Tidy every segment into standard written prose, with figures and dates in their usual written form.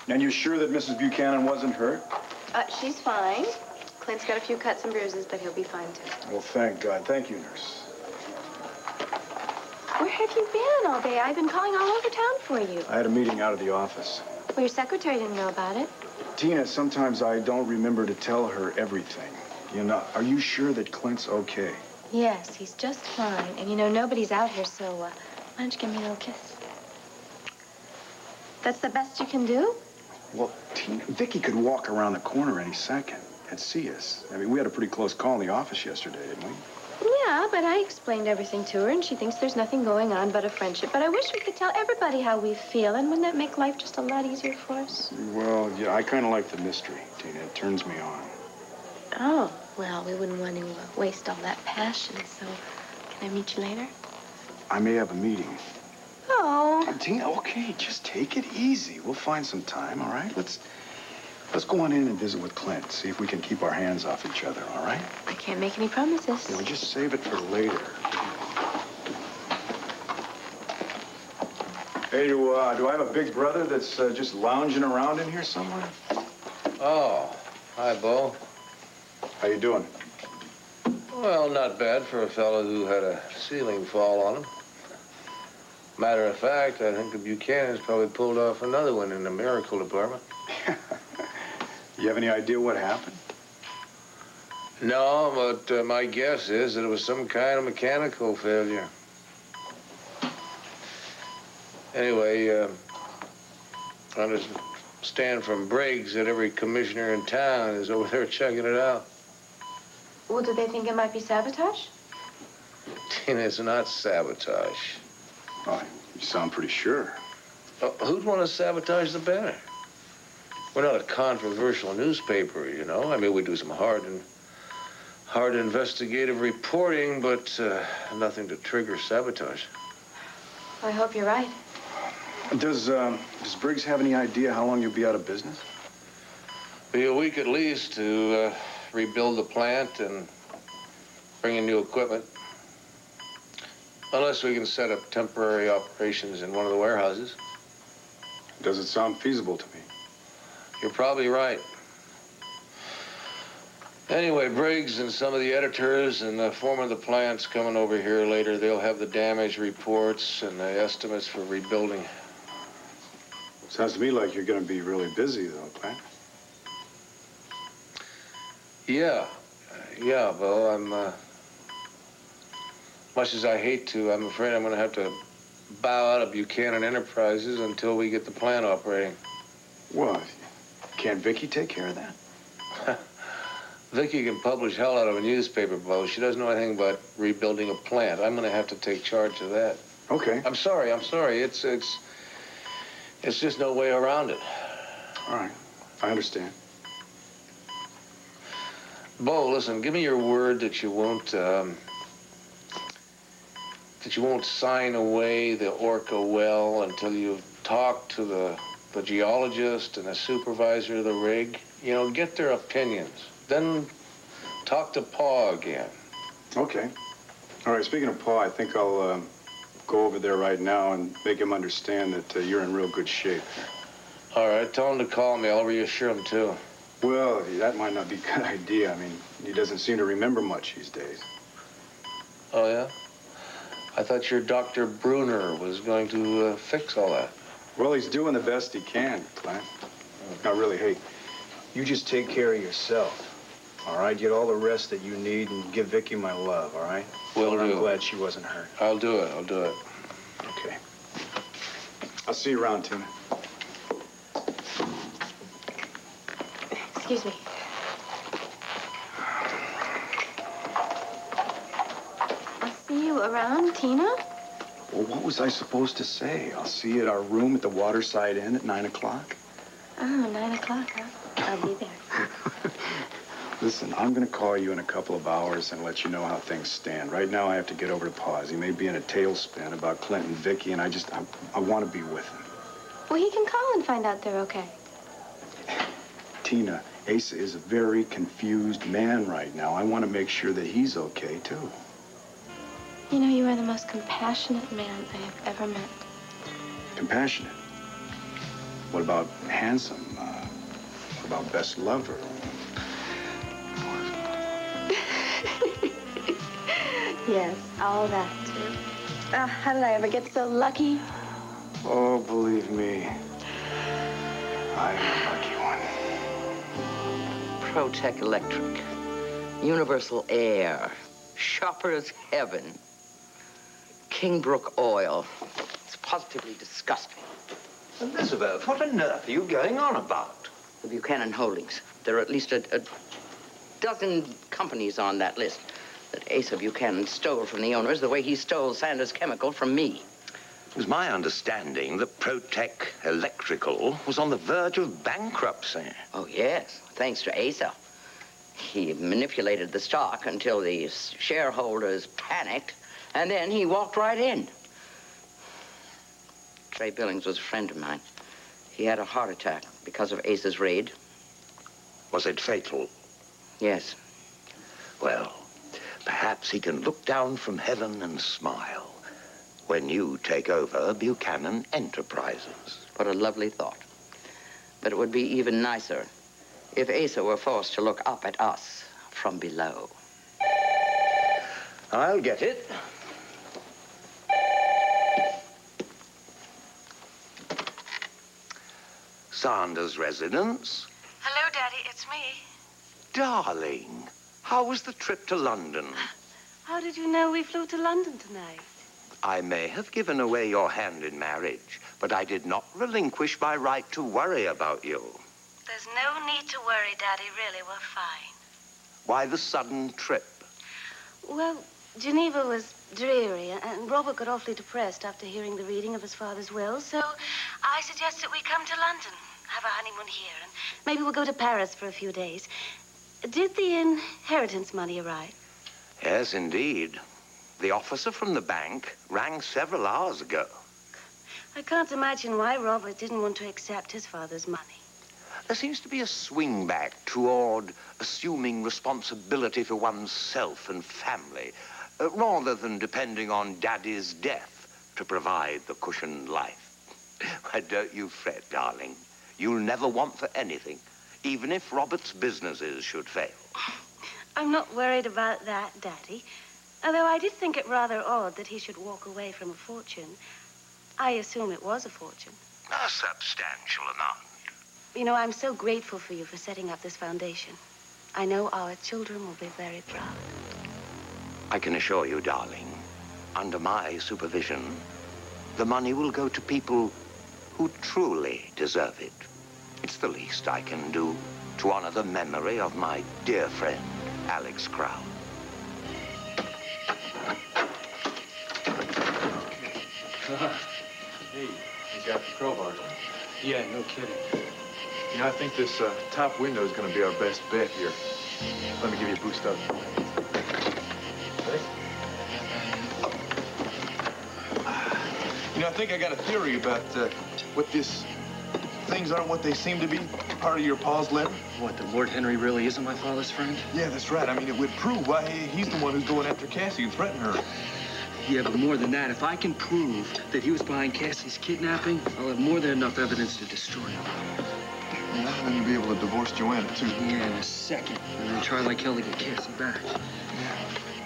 And you're sure that Mrs. Buchanan wasn't hurt? She's fine. Clint's got a few cuts and bruises, but he'll be fine, too. Well, thank God. Thank you, nurse. Where have you been all day? I've been calling all over town for you. I had a meeting out of the office. Well, your secretary didn't know about it. Tina, sometimes I don't remember to tell her everything. You know, are you sure that Clint's okay? Yes, he's just fine. And, you know, nobody's out here, so why don't you give me a little kiss? That's the best you can do? Well, Tina, Vicky could walk around the corner any second and see us. I mean, we had a pretty close call in the office yesterday, didn't we? Yeah, but I explained everything to her, and she thinks there's nothing going on but a friendship. But I wish we could tell everybody how we feel, and wouldn't that make life just a lot easier for us? Well, yeah, I kind of like the mystery, Tina. It turns me on. Oh, well, we wouldn't want to waste all that passion, so can I meet you later? I may have a meeting. Oh. Tina, okay, just take it easy. We'll find some time, all right? Let's go on in and visit with Clint, see if we can keep our hands off each other, all right? I can't make any promises. No, just save it for later. Hey, do I have a big brother that's just lounging around in here somewhere? Oh, hi, Bo. How you doing? Well, not bad for a fellow who had a ceiling fall on him. Matter of fact, I think the Buchanans probably pulled off another one in the miracle department. You have any idea what happened? No, but my guess is that it was some kind of mechanical failure. Anyway, I understand from Briggs that every commissioner in town is over there checking it out. Well, do they think it might be sabotage? Tina, it's not sabotage. Oh, you sound pretty sure. Who'd want to sabotage the banner? We're not a controversial newspaper, you know. I mean, we do some hard investigative reporting, but nothing to trigger sabotage. I hope you're right. Does Briggs have any idea how long you'll be out of business? Be a week at least to rebuild the plant and bring in new equipment. Unless we can set up temporary operations in one of the warehouses. Does it sound feasible to me? You're probably right. Anyway, Briggs and some of the editors and the foreman of the plant's coming over here later. They'll have the damage reports and the estimates for rebuilding. Sounds to me like you're going to be really busy, though, Clint. Yeah, Bo, I'm, much as I hate to, I'm afraid I'm going to have to bow out of Buchanan Enterprises until we get the plant operating. What? Can't Vicky take care of that? Vicky can publish hell out of a newspaper, Bo. She doesn't know anything about rebuilding a plant. I'm going to have to take charge of that. Okay. I'm sorry. It's just no way around it. All right. I understand. Bo, listen, give me your word that you won't sign away the Orca well until you've talked to the geologist and the supervisor of the rig. You know, get their opinions. Then talk to Pa again. Okay. All right, speaking of Pa, I think I'll go over there right now and make him understand that you're in real good shape. All right, tell him to call me. I'll reassure him, too. Well, that might not be a good idea. I mean, he doesn't seem to remember much these days. Oh, yeah? I thought your Dr. Bruner was going to fix all that. Well, he's doing the best he can, Clint. Now, really, hey, you just take care of yourself, all right? Get all the rest that you need and give Vicky my love, all right? Will do. I'm glad she wasn't hurt. I'll do it. Okay. I'll see you around, Tina. Excuse me. I'll see you around, Tina? Well, what was I supposed to say? I'll see you at our room at the Waterside Inn at 9 o'clock. Oh, 9 o'clock, huh? I'll be there. Listen, I'm going to call you in a couple of hours and let you know how things stand. Right now, I have to get over to Pa's. He may be in a tailspin about Clint and Vicky, and I want to be with him. Well, he can call and find out they're okay. Tina, Asa is a very confused man right now. I want to make sure that he's okay, too. You know, you are the most compassionate man I have ever met. Compassionate? What about handsome? What about best lover? Yes, all that, too. How did I ever get so lucky? Oh, believe me, I'm the lucky one. Protec Electric, Universal Air, Shopper's Heaven, Kingbrook Oil. It's positively disgusting. Elizabeth, what on earth are you going on about? The Buchanan Holdings. There are at least a dozen companies on that list that Asa Buchanan stole from the owners the way he stole Sanders Chemical from me. It was my understanding that Protec Electrical was on the verge of bankruptcy. Oh, yes, thanks to Asa. He manipulated the stock until the shareholders panicked, and then he walked right in. Trey Billings was a friend of mine. He had a heart attack because of Asa's raid. Was it fatal? Yes. Well, perhaps he can look down from heaven and smile when you take over Buchanan Enterprises. What a lovely thought. But it would be even nicer if Asa were forced to look up at us from below. I'll get it. Sanders' residence. Hello, Daddy. It's me. Darling, how was the trip to London? How did you know we flew to London tonight? I may have given away your hand in marriage, but I did not relinquish my right to worry about you. There's no need to worry, Daddy. Really, we're fine. Why the sudden trip? Well, Geneva was dreary, and Robert got awfully depressed after hearing the reading of his father's will, so I suggested we come to London, have a honeymoon here, and maybe we'll go to Paris for a few days. Did the inheritance money arrive? Yes, indeed. The officer from the bank rang several hours ago. I can't imagine why Robert didn't want to accept his father's money. There seems to be a swing back toward assuming responsibility for oneself and family, rather than depending on Daddy's death to provide the cushioned life. Why, don't you fret, darling. You'll never want for anything, even if Robert's businesses should fail. I'm not worried about that, Daddy. Although I did think it rather odd that he should walk away from a fortune. I assume it was a fortune. A substantial amount. You know, I'm so grateful for you for setting up this foundation. I know our children will be very proud. I can assure you, darling, under my supervision, the money will go to people who truly deserve it. It's the least I can do to honor the memory of my dear friend, Alex Crown. Hey, you got the crowbar. Yeah, no kidding. You know, I think this top window is going to be our best bet here. Let me give you a boost up. Ready? You know, I think I got a theory about what this... Things aren't what they seem to be. Part of your pa's letter. What, that Lord Henry really isn't my father's friend? Yeah, that's right. I mean, it would prove why he's the one who's going after Cassie and threatening her. Yeah, but more than that, if I can prove that he was behind Cassie's kidnapping, I'll have more than enough evidence to destroy him. Yeah, then you'll be able to divorce Joanna, too. Yeah, in a second. And then try like hell to get Cassie back. Yeah.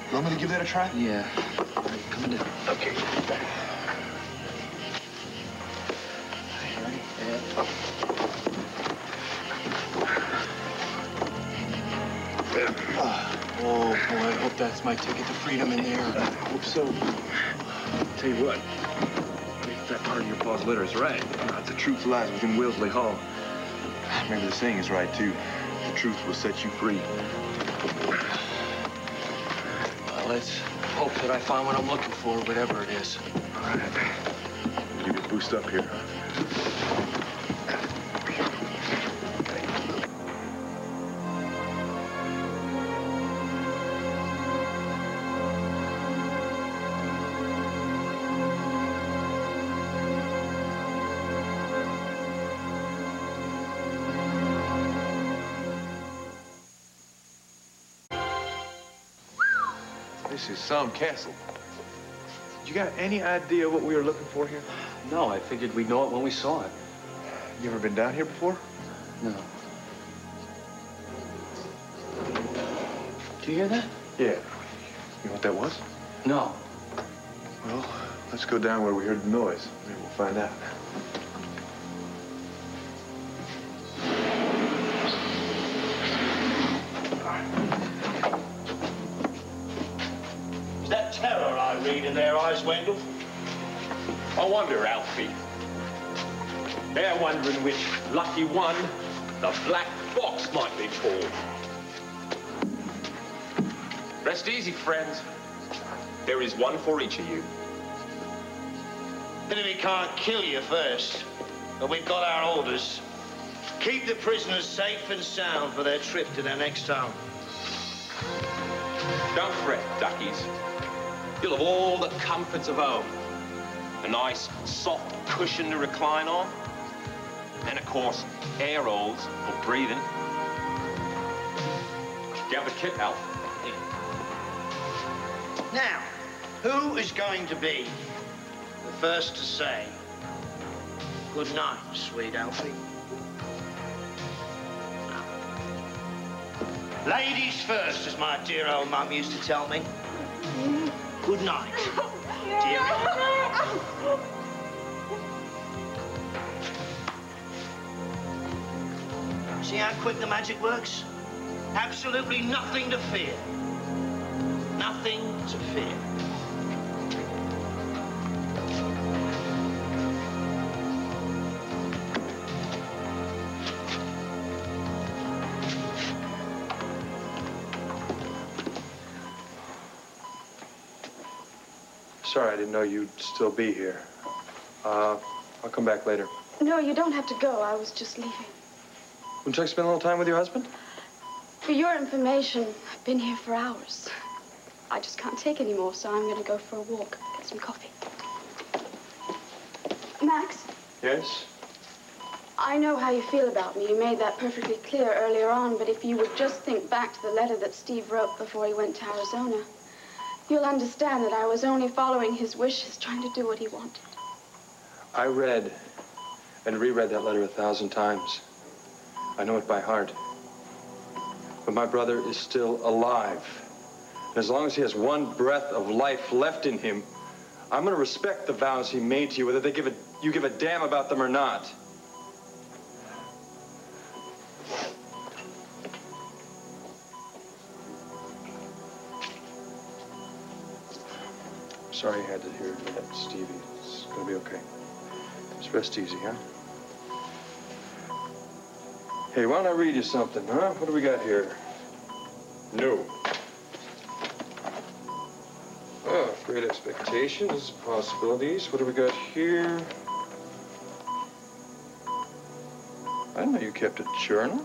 You want me to give that a try? Yeah. All right, coming down. Okay. Oh, boy, I hope that's my ticket to freedom in there. I hope so. Tell you what, if that part of your pa's letter is right, the truth lies within Wellesley Hall. Maybe the saying is right, too. The truth will set you free. Well, let's hope that I find what I'm looking for, whatever it is. All right. Give you a boost up here. This is some castle. You got any idea what we were looking for here? No, I figured we'd know it when we saw it. You ever been down here before? No. Do you hear that? Yeah. You know what that was? No. Well, let's go down where we heard the noise. Maybe we'll find out. Is that terror I read in their eyes, Wendell? I wonder, Alfie. They're wondering which lucky one the black box might be for. Rest easy, friends. There is one for each of you. Enemy can't kill you first, but we've got our orders. Keep the prisoners safe and sound for their trip to their next home. Don't fret, duckies. You'll have all the comforts of home. A nice, soft cushion to recline on. And, of course, air holes for breathing. Do you have the kit, Alf? Now, who is going to be the first to say good night, sweet Alfie? Ladies first, as my dear old mum used to tell me. Good night, dearie. See how quick the magic works? Absolutely nothing to fear. Nothing to fear. Sorry, I didn't know you'd still be here. I'll come back later. No, you don't have to go. I was just leaving. Wouldn't you like to spend a little time with your husband? For your information, I've been here for hours. I just can't take any more, so I'm going to go for a walk, get some coffee. Max? Yes? I know how you feel about me. You made that perfectly clear earlier on, but if you would just think back to the letter that Steve wrote before he went to Arizona, you'll understand that I was only following his wishes, trying to do what he wanted. I read and reread that letter 1,000 times. I know it by heart. But my brother is still alive. And as long as he has one breath of life left in him, I'm going to respect the vows he made to you, whether you give a damn about them or not. Sorry you had to hear that, Stevie. It's going to be okay. Just rest easy, huh? Hey, why don't I read you something, huh? What do we got here? No. Oh, great expectations, possibilities. What do we got here? I didn't know you kept a journal.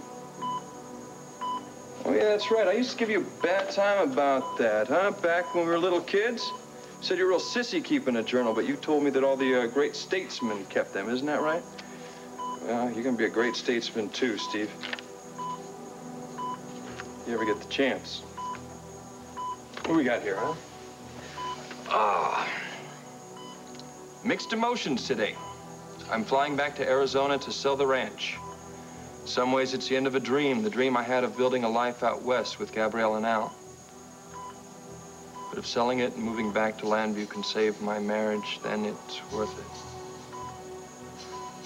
Oh, yeah, that's right. I used to give you a bad time about that, huh? Back when we were little kids. You said you're real sissy keeping a journal, but you told me that all the great statesmen kept them. Isn't that right? Well, you're going to be a great statesman, too, Steve. You ever get the chance. What do we got here, huh? Mixed emotions today. I'm flying back to Arizona to sell the ranch. In some ways, it's the end of a dream, the dream I had of building a life out west with Gabrielle and Al. But if selling it and moving back to Landview can save my marriage, then it's worth it.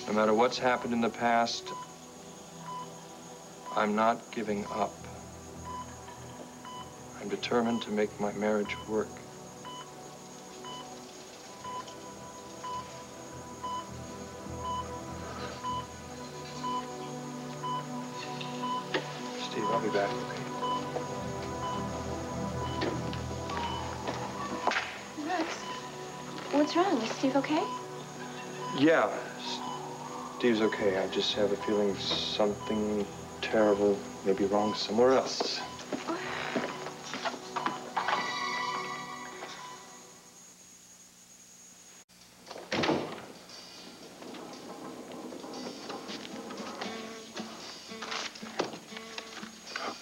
No matter what's happened in the past, I'm not giving up. I'm determined to make my marriage work. Steve, I'll be back. Rex, what's wrong? Is Steve okay? Yeah, Steve's okay. I just have a feeling something terrible may be wrong somewhere else.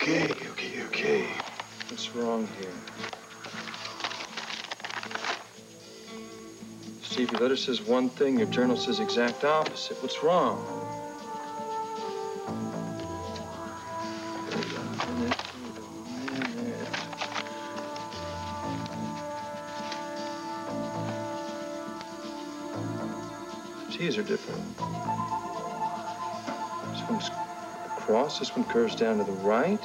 Okay. What's wrong here? Steve, your letter says one thing, your journal says exact opposite. What's wrong? keys are different. This one's across, this one curves down to the right.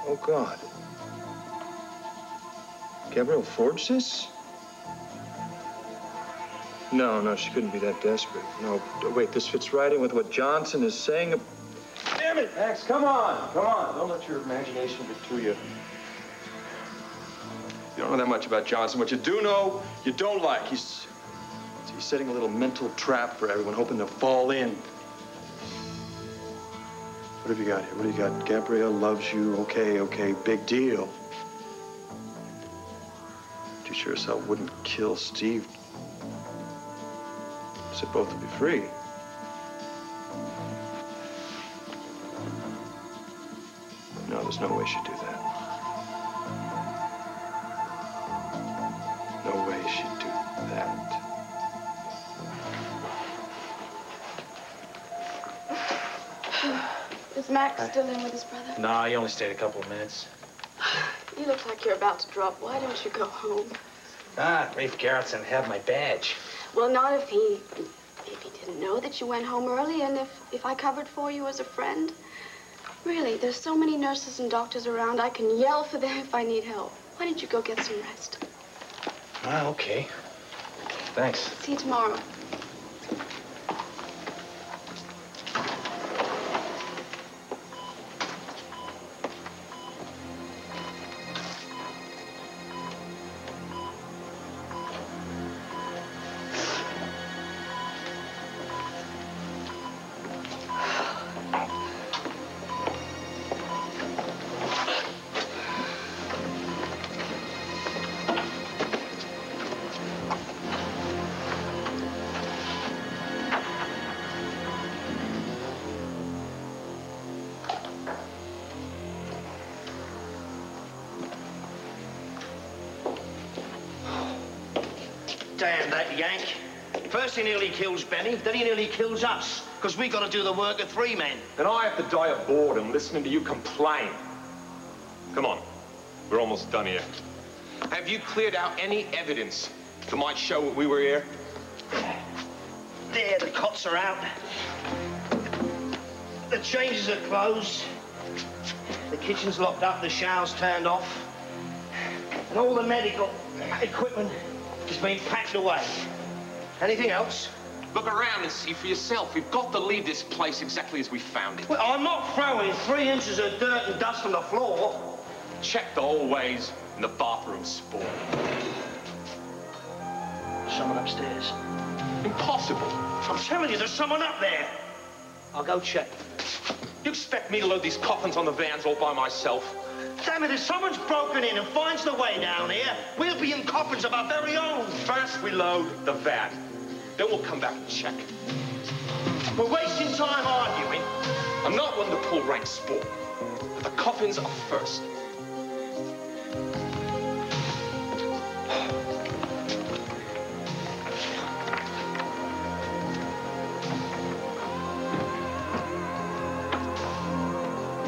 Oh, God. Gabrielle forged this? No, she couldn't be that desperate. No, wait, this fits right in with what Johnson is saying. Damn it, Max, come on. Don't let your imagination get to you. You don't know that much about Johnson. What you do know, you don't like. He's setting a little mental trap for everyone, hoping to fall in. What have you got here? What do you got? Gabrielle loves you. Okay, big deal. You sure as hell wouldn't kill Steve. So both would be free. No, there's no way she'd do that. No way she'd do that. Is Max still in with his brother? Nah, he only stayed a couple of minutes. You look like you're about to drop. Why don't you go home? Rafe Garrettson had my badge. Well, not if he didn't know that you went home early and if I covered for you as a friend. Really, there's so many nurses and doctors around, I can yell for them if I need help. Why don't you go get some rest? Okay. Thanks. See you tomorrow. Damn that Yank. First he nearly kills Benny, then he nearly kills us, because we got to do the work of 3 men. Then I have to die of boredom listening to you complain. Come on, we're almost done here. Have you cleared out any evidence that might show that we were here? There, the cots are out. The changes are closed. The kitchen's locked up, the shower's turned off. And all the medical equipment has been packed away. Anything else? Look around and see for yourself. We've got to leave this place exactly as we found it. Well, I'm not throwing 3 inches of dirt and dust on the floor. Check the hallways and the bathroom spoil. Someone upstairs. Impossible. I'm telling you, there's someone up there. I'll go check. You expect me to load these coffins on the vans all by myself? Damn it, if someone's broken in and finds the way down here, we'll be in coffins of our very own. First we load the van. Then we'll come back and check. We're wasting time arguing. I'm not one to pull rank sport, but the coffins are first.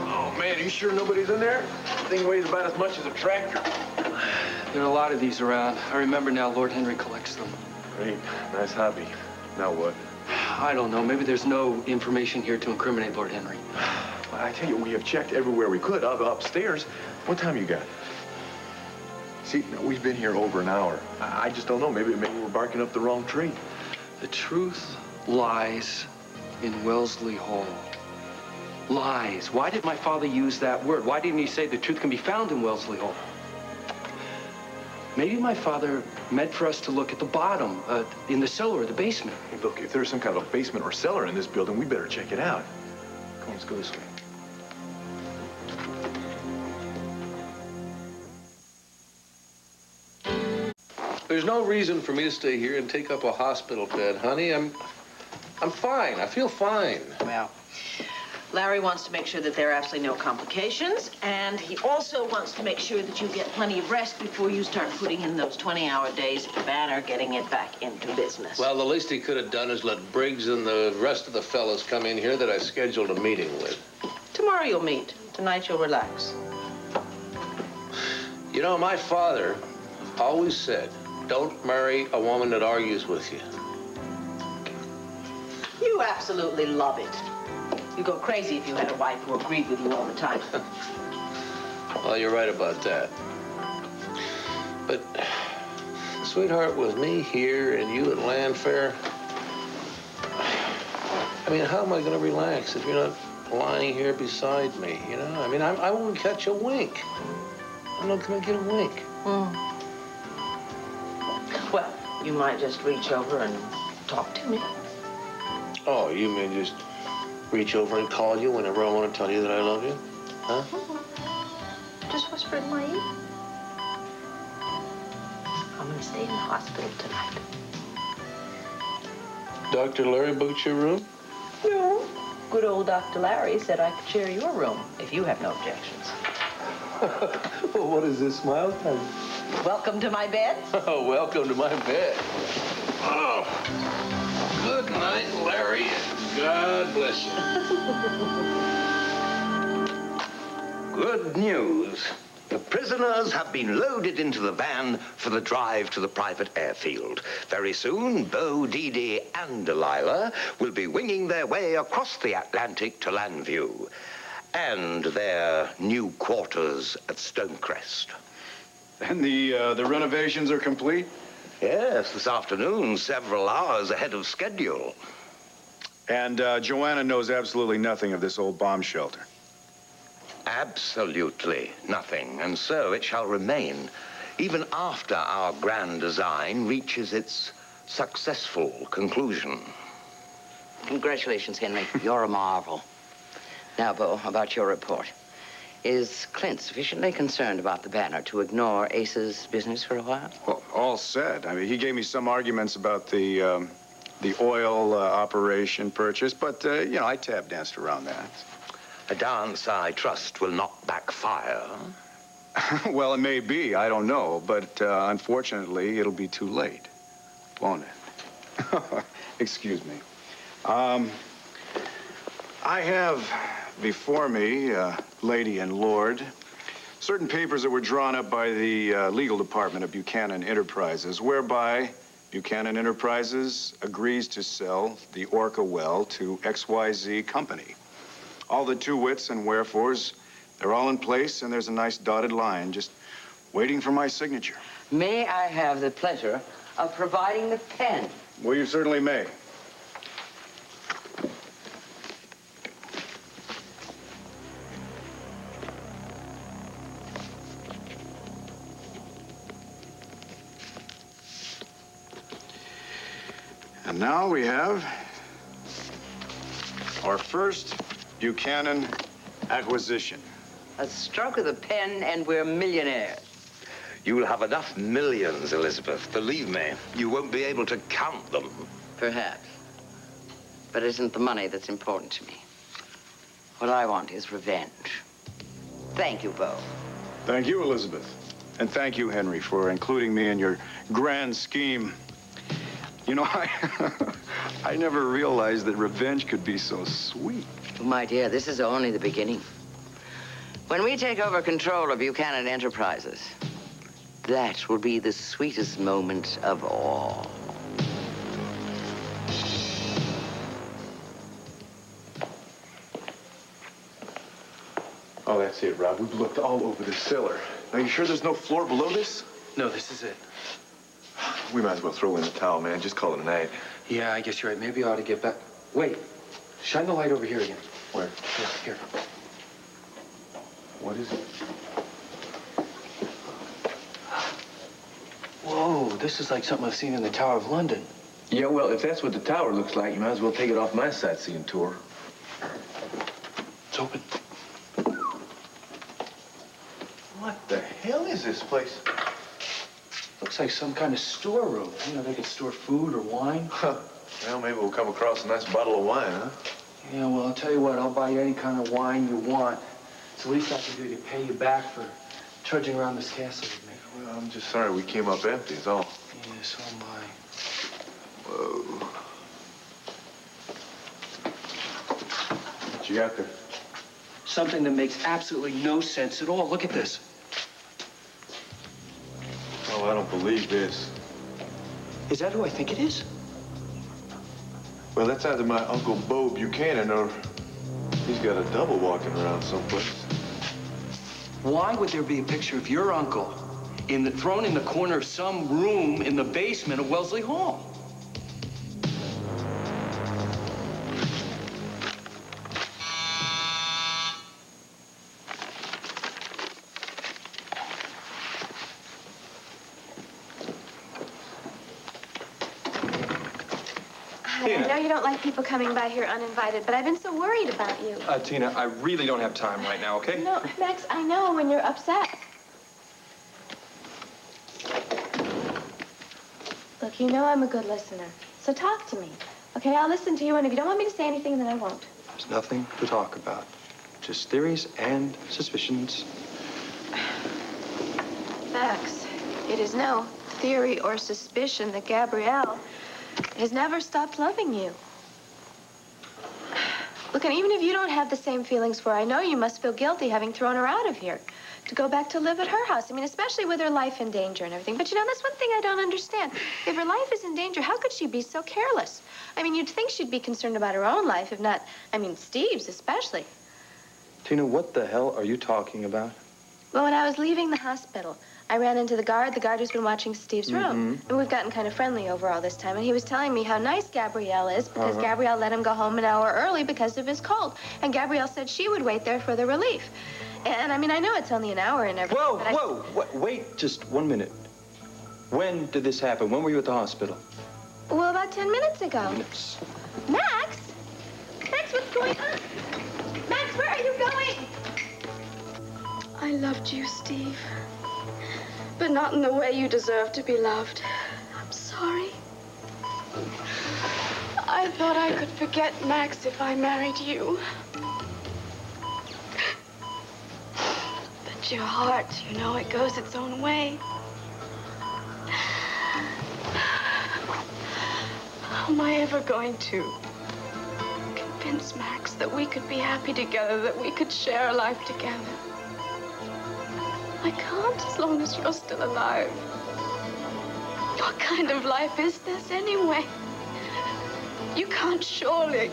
Oh, man, are you sure nobody's in there? The thing weighs about as much as a tractor. There are a lot of these around. I remember now Lord Henry collects them. Great. Nice hobby. Now what? I don't know. Maybe there's no information here to incriminate Lord Henry. Well, I tell you, we have checked everywhere we could. Upstairs. What time you got? See, we've been here over an hour. I just don't know. Maybe we're barking up the wrong tree. The truth lies in Wellesley Hall. Lies. Why did my father use that word? Why didn't he say the truth can be found in Wellesley Hall? Maybe my father meant for us to look at the bottom, in the cellar or the basement. Hey, look, if there's some kind of a basement or cellar in this building, we better check it out. Come on, let's go this way. There's no reason for me to stay here and take up a hospital bed, honey. I'm fine. I feel fine. Well, Larry wants to make sure that there are absolutely no complications, and he also wants to make sure that you get plenty of rest before you start putting in those 20-hour days at the banner, getting it back into business. Well, the least he could have done is let Briggs and the rest of the fellas come in here that I scheduled a meeting with. Tomorrow you'll meet. Tonight you'll relax. You know, my father always said, don't marry a woman that argues with you. You absolutely love it. You'd go crazy if you had a wife who agreed with you all the time. Well, you're right about that. But, sweetheart, with me here and you at Landfair, I mean, how am I going to relax if you're not lying here beside me, you know? I mean, I won't catch a wink. I'm not going to get a wink. Well, you might just reach over and talk to me. Oh, you mean just reach over and call you whenever I want to tell you that I love you? Huh? Just whisper in my ear. I'm going to stay in the hospital tonight. Dr. Larry booked your room? No. Good old Dr. Larry said I could share your room if you have no objections. Well, what is this smile time? Welcome to my bed. Oh, welcome to my bed. Oh, good night, Larry. God bless you. Good news. The prisoners have been loaded into the van for the drive to the private airfield. Very soon, Bo, Dee Dee, and Delilah will be winging their way across the Atlantic to Landview and their new quarters at Stonecrest. And the renovations are complete? Yes, this afternoon, several hours ahead of schedule. And Joanna knows absolutely nothing of this old bomb shelter. Absolutely nothing, and so it shall remain, even after our grand design reaches its successful conclusion. Congratulations, Henry. You're a marvel. Now, Bo, about your report. Is Clint sufficiently concerned about the banner to ignore Ace's business for a while? Well, all said. I mean, he gave me some arguments about the oil operation purchase, but, you know, I tap danced around that. A dance I trust will not backfire. Well, it may be. I don't know. But unfortunately, it'll be too late, won't it? Excuse me. I have before me, lady and lord, certain papers that were drawn up by the legal department of Buchanan Enterprises, whereby Buchanan Enterprises agrees to sell the Orca well to XYZ Company. All the to-wits and wherefores, they're all in place, and there's a nice dotted line just waiting for my signature. May I have the pleasure of providing the pen? Well, you certainly may. And now we have our first Buchanan acquisition. A stroke of the pen and we're millionaires. You'll have enough millions, Elizabeth. Believe me, you won't be able to count them. Perhaps. But it isn't the money that's important to me. What I want is revenge. Thank you, Bo. Thank you, Elizabeth. And thank you, Henry, for including me in your grand scheme. You know, I never realized that revenge could be so sweet. My dear, this is only the beginning. When we take over control of Buchanan Enterprises, that will be the sweetest moment of all. Oh, that's it, Rob. We've looked all over the cellar. Are you sure there's no floor below this? No, this is it. We might as well throw in the towel, man. Just call it a night. Yeah, I guess you're right. Maybe I ought to get back. Wait. Shine the light over here again. Where? Here. What is it? Whoa, this is like something I've seen in the Tower of London. Yeah, well, if that's what the tower looks like, you might as well take it off my sightseeing tour. It's open. What the hell is this place? Looks like some kind of storeroom. You know, they could store food or wine. Huh. Well, maybe we'll come across a nice bottle of wine, huh? Yeah, well, I'll tell you what. I'll buy you any kind of wine you want. It's the least I can do to pay you back for trudging around this castle with me. Well, I'm just sorry we came up empty, is all. Yeah, so am I. Whoa. What you got there? Something that makes absolutely no sense at all. Look at this. Oh, I don't believe this. Is that who I think it is? Well, that's either my Uncle Bo Buchanan or he's got a double walking around someplace. Why would there be a picture of your uncle thrown in the corner of some room in the basement of Wellesley Hall? I know you don't like people coming by here uninvited, but I've been so worried about you. Tina, I really don't have time right now, okay? No, Max, I know when you're upset. Look, you know I'm a good listener, so talk to me. Okay, I'll listen to you, and if you don't want me to say anything, then I won't. There's nothing to talk about. Just theories and suspicions. Max, it is no theory or suspicion that Gabrielle has never stopped loving you. Look, and even if you don't have the same feelings for her, I know you must feel guilty having thrown her out of here to go back to live at her house. I mean, especially with her life in danger and everything. But, you know, that's one thing I don't understand. If her life is in danger, how could she be so careless? I mean, you'd think she'd be concerned about her own life, if not, I mean, Steve's especially. Tina, what the hell are you talking about? Well, when I was leaving the hospital, I ran into the guard who's been watching Steve's room. And we've gotten kind of friendly over all this time. And he was telling me how nice Gabrielle is because Gabrielle let him go home an hour early because of his cold. And Gabrielle said she would wait there for the relief. And, I mean, I know it's only an hour and everything. Wait just 1 minute. When did this happen? When were you at the hospital? Well, about 10 minutes ago. Minutes. Max? Max, what's going on? Max, where are you going? I loved you, Steve. But not in the way you deserve to be loved. I'm sorry. I thought I could forget Max if I married you. But your heart, you know, it goes its own way. How am I ever going to convince Max that we could be happy together, that we could share a life together? I can't as long as you're still alive. What kind of life is this anyway? You can't surely